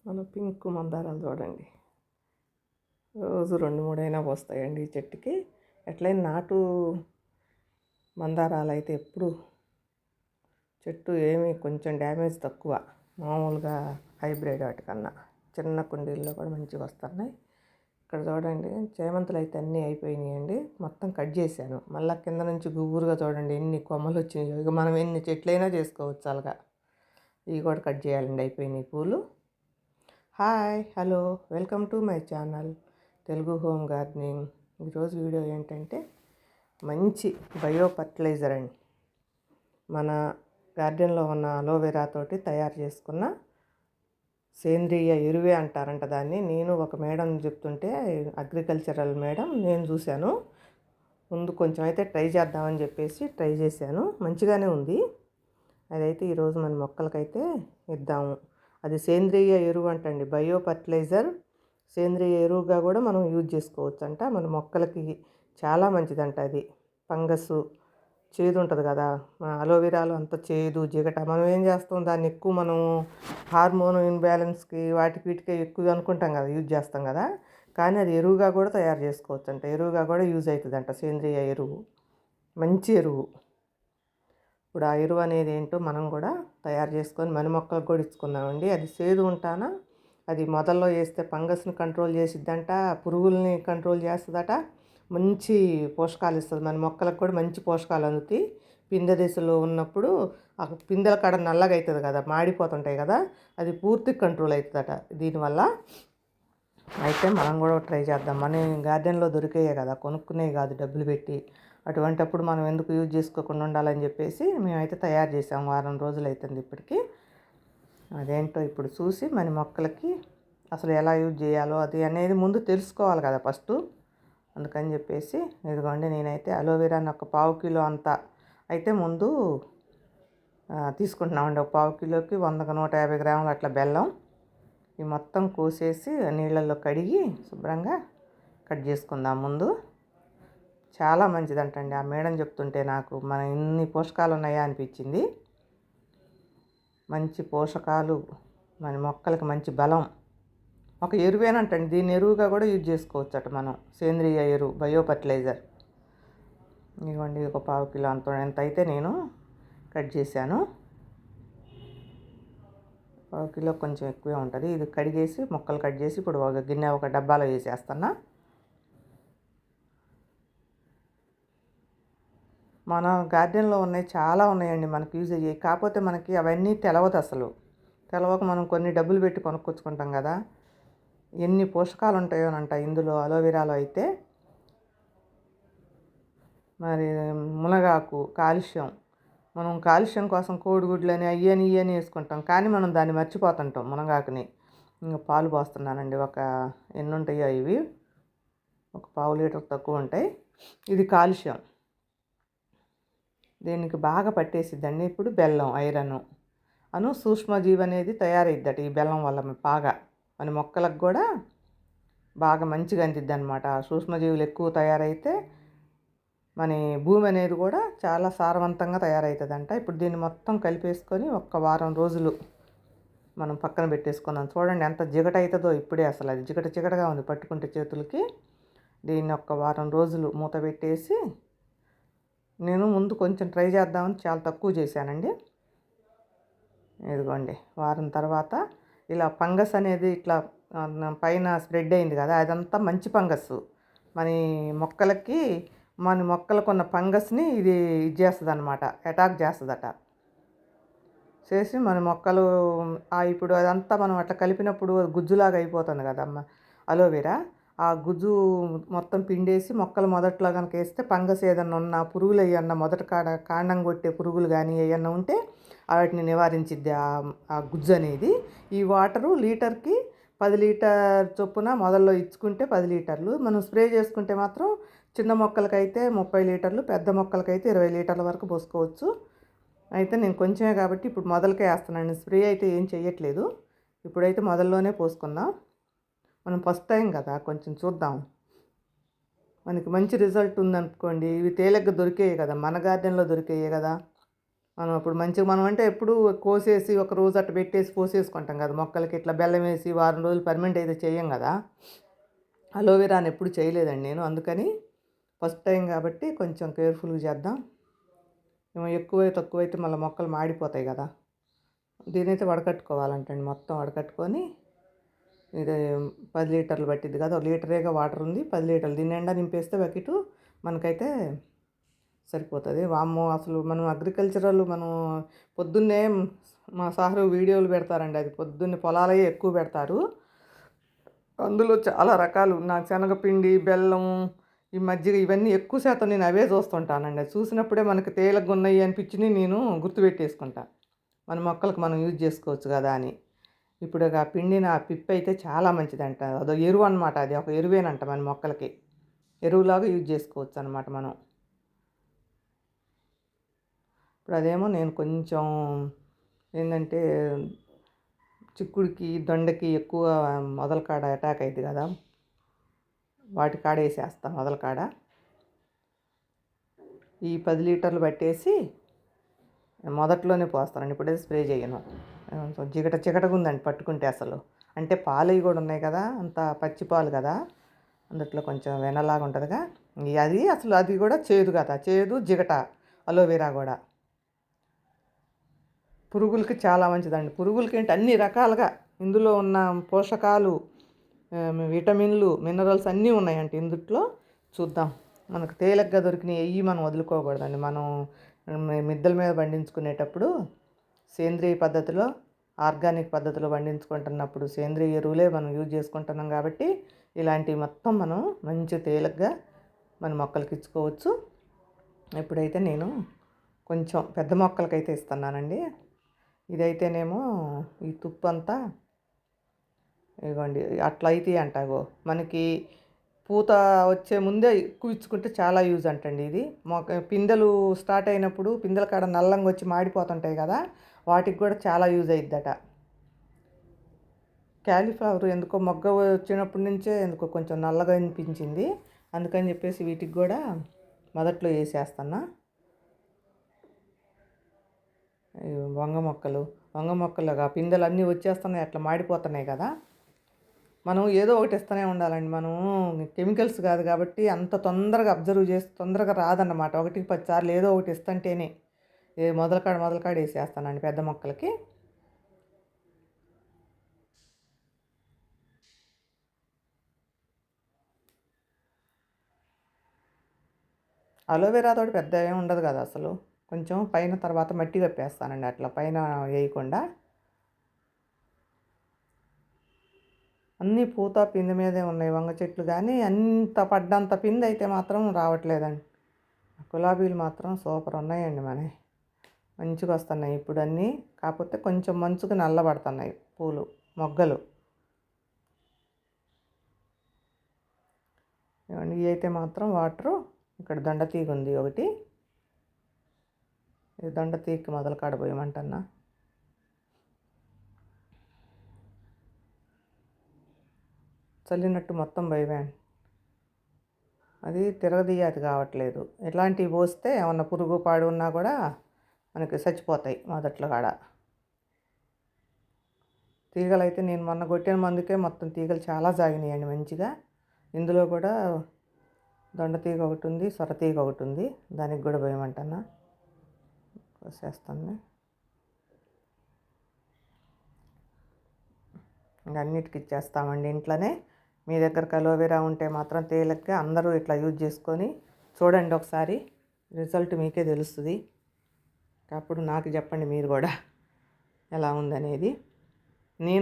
మన పింక్ మందారాలు చూడండి, రోజు 2, 3 అయినా పోస్తాయండి ఈ చెట్టుకి. ఎట్లయినా నాటు మందారాలు అయితే ఎప్పుడు చెట్టు ఏమి కొంచెం డ్యామేజ్ తక్కువ, మామూలుగా హైబ్రిడ్ వాటికన్నా. చిన్న కుండీల్లో కూడా మంచిగా వస్తున్నాయి. ఇక్కడ చూడండి, చేమంతులు అయితే అన్నీ అయిపోయినాయండి. మొత్తం కట్ చేశాను. మళ్ళీ కింద నుంచి గుబురుగా చూడండి ఎన్ని కొమ్మలు వచ్చినాయో. ఇక మనం ఎన్ని చెట్లైనా చేసుకోవచ్చు అలాగా. ఇవి కూడా కట్ చేయాలండి, అయిపోయినాయి పూలు. Hi, hello, welcome to my channel Telugu home gardening. ఈరోజు వీడియో ఏంటంటే మంచి బయో ఫర్టిలైజర్ అండి. మన గార్డెన్లో ఉన్న అలోవెరా తోటి తయారు చేసుకున్న సేంద్రియ ఎరువే అంటారంట దాన్ని. నేను ఒక మేడం చెప్తుంటే, అగ్రికల్చరల్ మేడం, నేను చూశాను. ముందు కొంచెం అయితే ట్రై చేద్దామని చెప్పేసి ట్రై చేశాను. మంచిగానే ఉంది. అదైతే ఈరోజు మన మొక్కలకైతే ఇద్దాము. అది సేంద్రియ ఎరువు అంటండి, బయో ఫర్టిలైజర్. సేంద్రియ ఎరువుగా కూడా మనం యూజ్ చేసుకోవచ్చు అంట. మన మొక్కలకి చాలా మంచిదంట అది. ఫంగస్ చేదు ఉంటుంది కదా, మన అలోవెరాలో అంత చేదు జిగట. మనం ఏం చేస్తాం, దాన్ని ఎక్కువ మనం హార్మోన్ ఇన్బ్యాలెన్స్కి వాటికి వీటికి ఎక్కువ అనుకుంటాం కదా, యూజ్ చేస్తాం కదా. కానీ అది ఎరువుగా కూడా తయారు చేసుకోవచ్చు అంట. ఎరువుగా కూడా యూజ్ అవుతుందంట సేంద్రియ ఎరువు. మంచి ఎరువు. ఇప్పుడు ఆ ఎరువు అనేది ఏంటో మనం కూడా తయారు చేసుకొని మన మొక్కలకు కూడా ఇచ్చుకుందామండి. అది చేదు ఉంటానా, అది మొదల్లో వేస్తే ఫంగస్ని కంట్రోల్ చేసిద్దంట, పురుగుల్ని కంట్రోల్ చేస్తుందట, మంచి పోషకాలు ఇస్తుంది. మన మొక్కలకు కూడా మంచి పోషకాలు అందుతాయి. పిందె దశలో ఉన్నప్పుడు ఆ పిందెల కాడ నల్లగా అవుతుంది కదా, మాడిపోతుంటాయి కదా, అది పూర్తిగా కంట్రోల్ అవుతుందట దీనివల్ల. అయితే మనం కూడా ట్రై చేద్దాం. మన గార్డెన్లో దొరికేయే కదా, కొనుక్కునేవి కాదు డబ్బులు పెట్టి. అటువంటప్పుడు మనం ఎందుకు యూజ్ చేసుకోకుండా ఉండాలని చెప్పేసి మేమైతే తయారు చేసాము. వారం రోజులు అవుతుంది ఇప్పటికి. అదేంటో ఇప్పుడు చూసి మన మొక్కలకి అసలు ఎలా యూజ్ చేయాలో అది అనేది ముందు తెలుసుకోవాలి కదా ఫస్ట్. అందుకని చెప్పేసి ఇదిగోండి, నేనైతే అలోవెరాని ఒక 1/4 కిలో అంత అయితే ముందు తీసుకుంటున్నామండి. ఒక 1/4 కిలోకి 100, 150 గ్రాములు అట్లా బెల్లం. ఇవి మొత్తం కోసేసి నీళ్ళల్లో కడిగి శుభ్రంగా కట్ చేసుకుందాం ముందు. చాలా మంచిదంటండి. ఆ మేడం చెప్తుంటే నాకు మన ఇన్ని పోషకాలు ఉన్నాయా అనిపించింది. మంచి పోషకాలు, మన మొక్కలకి మంచి బలం. ఒక ఎరువేనంటండి, దీన్ని ఎరువుగా కూడా యూజ్ చేసుకోవచ్చు అట మనం. సేంద్రియ ఎరువు, బయో ఫర్టిలైజర్. ఇదిగోండి, ఒక 1/4 కిలో ఎంత అయితే నేను కట్ చేశాను. 1/4 కిలో కొంచెం ఎక్కువే ఉంటుంది. ఇది కడిగేసి మొక్కలు కట్ చేసి ఇప్పుడు ఒక గిన్నె, ఒక డబ్బాలో వేసేస్తున్నా. మన గార్డెన్లో ఉన్నాయి, చాలా ఉన్నాయండి మనకు యూజ్ అయ్యాయి. కాకపోతే మనకి అవన్నీ తెలవదు అసలు. తెలవక మనం కొన్ని డబ్బులు పెట్టి కొనుక్కొచ్చుకుంటాం కదా. ఎన్ని పోషకాలు ఉంటాయోనంట ఇందులో, అలోవెరాలో అయితే. మరి మునగాకు, కాల్షియం. మనం కాల్షియం కోసం కోడిగుడ్లని అయ్యని ఇయ్యని వేసుకుంటాం, కానీ మనం దాన్ని మర్చిపోతుంటాం మునగాకుని. ఇంకా పాలు పోస్తున్నానండి. ఎన్ని ఉంటాయో ఇవి, ఒక 1/2 లీటర్ తక్కువ ఉంటాయి. ఇది కాల్షియం, దీనికి బాగా పట్టేసిద్దండి. ఇప్పుడు బెల్లం, ఐరన్ సూక్ష్మజీవి అనేది తయారైద్దట ఈ బెల్లం వల్ల. బాగా మన మొక్కలకు కూడా బాగా మంచిగా అందిద్ది అనమాట. సూక్ష్మజీవులు ఎక్కువ తయారైతే మన భూమి అనేది కూడా చాలా సారవంతంగా తయారవుతుందంట. ఇప్పుడు దీన్ని మొత్తం కలిపేసుకొని ఒక వారం రోజులు మనం పక్కన పెట్టేసుకున్నాం. చూడండి ఎంత జిగట అవుతుందో ఇప్పుడే. అసలు అది జిగట జిగటగా ఉంది పట్టుకుంటే చేతులకి. దీన్ని ఒక వారం రోజులు మూత పెట్టేసి, నేను ముందు కొంచెం ట్రై చేద్దామని చాలా తక్కువ చేశానండి. ఇదిగోండి, వారం తర్వాత ఇలా ఫంగస్ అనేది ఇట్లా పైన స్ప్రెడ్ అయింది కదా, అదంతా మంచి ఫంగస్. మన మొక్కలకి, మన మొక్కలకు ఉన్న ఫంగస్ని ఇది చేస్తుంది అనమాట, అటాక్ చేస్తుందట. చేసి మన మొక్కలు ఇప్పుడు అదంతా మనం అట్లా కలిపినప్పుడు గుజ్జులాగా అయిపోతుంది కదమ్మ అలోవెరా. ఆ గుజ్జు మొత్తం పిండేసి మొక్కలు మొదట్లో కనుక వేస్తే ఫంగస్ ఏదన్నా ఉన్నా, పురుగులు ఏమన్నా మొదట కాండం కొట్టే పురుగులు కానీ ఏమన్నా ఉంటే వాటిని నివారించిద్ది ఆ గుజ్జు అనేది. ఈ వాటరు లీటర్కి 10 లీటర్ చొప్పున మొదల్లో ఇచ్చుకుంటే 10 లీటర్లు, మనం స్ప్రే చేసుకుంటే మాత్రం చిన్న మొక్కలకైతే 30 లీటర్లు, పెద్ద మొక్కలకైతే 20 లీటర్ల వరకు పోసుకోవచ్చు. అయితే నేను కొంచెమే కాబట్టి ఇప్పుడు మొదలకే వేస్తున్నాను. స్ప్రే అయితే ఏం చేయట్లేదు. ఇప్పుడైతే మొదల్లోనే పోసుకుందాం. మనం ఫస్ట్ టైం కదా, కొంచెం చూద్దాం. మనకి మంచి రిజల్ట్ ఉందనుకోండి, ఇవి తేలిగ్గా దొరికేవి కదా, మన గార్డెన్లో దొరికేవి కదా, మనం అప్పుడు మంచిగా మనం అంటే ఎప్పుడు కోసేసి ఒక రోజు అట్లా పెట్టేసి పోసేసుకుంటాం కదా మొక్కలకి, ఇట్లా బెల్లం వేసి వారం రోజులు పర్మనెంట్ అయితే చేయం కదా. అలోవెరాని ఎప్పుడు చేయలేదండి నేను, అందుకని ఫస్ట్ టైం కాబట్టి కొంచెం కేర్ఫుల్గా చేద్దాం. ఎక్కువ తక్కువైతే మళ్ళీ మొక్కలు మాడిపోతాయి కదా. దీనైతే వడకట్టుకోవాలంటండి, మొత్తం వడకట్టుకొని. ఇది 10 లీటర్లు పట్టిద్ది కదా, 1 లీటరేగా వాటర్ ఉంది, 10 లీటర్లు దీని నిండా నింపేస్తే బకెటు మనకైతే సరిపోతుంది. వామ్మో, అసలు మనం అగ్రికల్చరల్ మనం పొద్దున్నే మా సారు వీడియోలు పెడతారండి, అది పొద్దున్నే పొలాలే ఎక్కువ పెడతారు. అందులో చాలా రకాలు, నా శనగపిండి, బెల్లం, ఈ మజ్జిగ, ఇవన్నీ ఎక్కువ శాతం నేను అవే చూస్తుంటానండి. అది చూసినప్పుడే మనకి తేలిగ్గా ఉన్నాయి అనిపించి నేను గుర్తుపెట్టేసుకుంటా, మన మొక్కలకు మనం యూజ్ చేసుకోవచ్చు కదా అని. ఇప్పుడు ఆ పిండిన ఆ పిప్పి అయితే చాలా మంచిదంట, అదో ఎరువు అనమాట, అది ఒక ఎరువేనంట, మన మొక్కలకి ఎరువులాగా యూజ్ చేసుకోవచ్చు అనమాట మనం. ఇప్పుడు అదేమో నేను కొంచెం ఏంటంటే చిక్కుడికి, దొండకి ఎక్కువ మొదల కాడ అటాక్ అయింది కదా, వాటి కాడ వేసేస్తాను మొదల కాడ. ఈ 10 లీటర్లు పట్టేసి మొదట్లోనే పోస్తానండి, ఇప్పుడే స్ప్రే చేయను. చికటగా ఉందండి పట్టుకుంటే అసలు, అంటే పాలు కూడా ఉన్నాయి కదా, అంత పచ్చి పాలు కదా, అందుట్లో కొంచెం వెనలాగా ఉంటుందిగా. అది అసలు అది కూడా చేదు కదా, చేదు జిగట. అలోవెరా కూడా పురుగులకి చాలా మంచిదండి. పురుగులకి ఏంటి అన్ని రకాలుగా ఇందులో ఉన్న పోషకాలు, విటమిన్లు, మినరల్స్ అన్నీ ఉన్నాయంటే ఇందుట్లో. చూద్దాం, మనకు తేలిగ్గా దొరికినవి మనం వదులుకోకూడదండి. మనం మిద్దెల మీద పండించుకునేటప్పుడు సేంద్రియ పద్ధతిలో, ఆర్గానిక్ పద్ధతిలో పండించుకుంటున్నప్పుడు సేంద్రియ ఎరువులే మనం యూజ్ చేసుకుంటున్నాం కాబట్టి ఇలాంటివి మొత్తం మనం మంచి తేలిగ్గా మన మొక్కలకి ఇచ్చుకోవచ్చు. ఇప్పుడైతే నేను కొంచెం పెద్ద మొక్కలకైతే ఇస్తున్నానండి. ఇదైతేనేమో ఈ తుప్పు అంతా ఇవ్వండి అట్లా అయితే అంటాగో మనకి పూత వచ్చే ముందే ఎక్కువ ఇచ్చుకుంటే చాలా యూజ్ అంటండి. ఇది మొక్క పిందెలు స్టార్ట్ అయినప్పుడు పిందెల కాడ నల్లంగా వచ్చి మాడిపోతుంటాయి కదా, వాటికి కూడా చాలా యూజ్ అయిద్దట. క్యాలీఫ్లవర్ ఎందుకో మొగ్గ వచ్చినప్పటి నుంచే ఎందుకో కొంచెం నల్లగా అనిపించింది, అందుకని చెప్పేసి వీటికి కూడా మొదట్లో వేసేస్తున్నా. వంగ మొక్కలుగా పిందెలు అన్నీ వచ్చేస్తున్నాయి, అట్లా మాడిపోతున్నాయి కదా. మనం ఏదో ఒకటి ఇస్తూనే ఉండాలండి. మనం కెమికల్స్ కాదు కాబట్టి అంత తొందరగా అబ్జర్వ్ చేసి తొందరగా రాదన్నమాట. 1కి 10 సార్లు ఏదో ఒకటి ఇస్తుంటేనే. మొదలకాడ వేసేస్తానండి పెద్ద మొక్కలకి. అలోవెరా తోటి పెద్ద ఏమి ఉండదు కదా అసలు, కొంచెం పైన తర్వాత మట్టి కప్పేస్తానండి, అట్లా పైన వేయకుండా. అన్నీ పూత పిండి మీదే ఉన్నాయి వంగ చెట్లు, కానీ అంత పడ్డంత పిండి అయితే మాత్రం రావట్లేదండి. గులాబీలు మాత్రం సూపర్ ఉన్నాయండి మనవి, మంచిగా వస్తున్నాయి ఇప్పుడు అన్నీ. కాకపోతే కొంచెం మంచుకు నల్లబడుతున్నాయి పూలు, మొగ్గలు. ఇవి అయితే మాత్రం వాటరు. ఇక్కడ దొండతీగ ఉంది ఒకటి, ఇది దొండతీగకి మొదలు కాడపోయమంటన్నా. చల్లినట్టు మొత్తం భయమే, అది తిరగదీయాది కావట్లేదు. ఇలాంటివి పోస్తే ఏమన్నా పురుగు పాడు ఉన్నా కూడా మనకి చచ్చిపోతాయి మొదట్లో కాడ. తీగలు అయితే నేను మొన్న కొట్టిన మందుకే మొత్తం తీగలు చాలా సాగినాయండి మంచిగా. ఇందులో కూడా దొండతీగ ఒకటి ఉంది, సొరతీగ ఒకటి ఉంది, దానికి కూడా పోయమంటున్నా. కోసేస్తాను. ఇంకా అన్నిటికి ఇచ్చేస్తామండి ఇంట్లోనే. మీ దగ్గర అలోవెరా ఉంటే మాత్రం తేలిగ్గా అందరూ ఇట్లా యూజ్ చేసుకొని చూడండి ఒకసారి, రిజల్ట్ మీకే తెలుస్తుంది. అప్పుడు నాకు చెప్పండి మీరు కూడా ఎలా ఉందనేది. నేను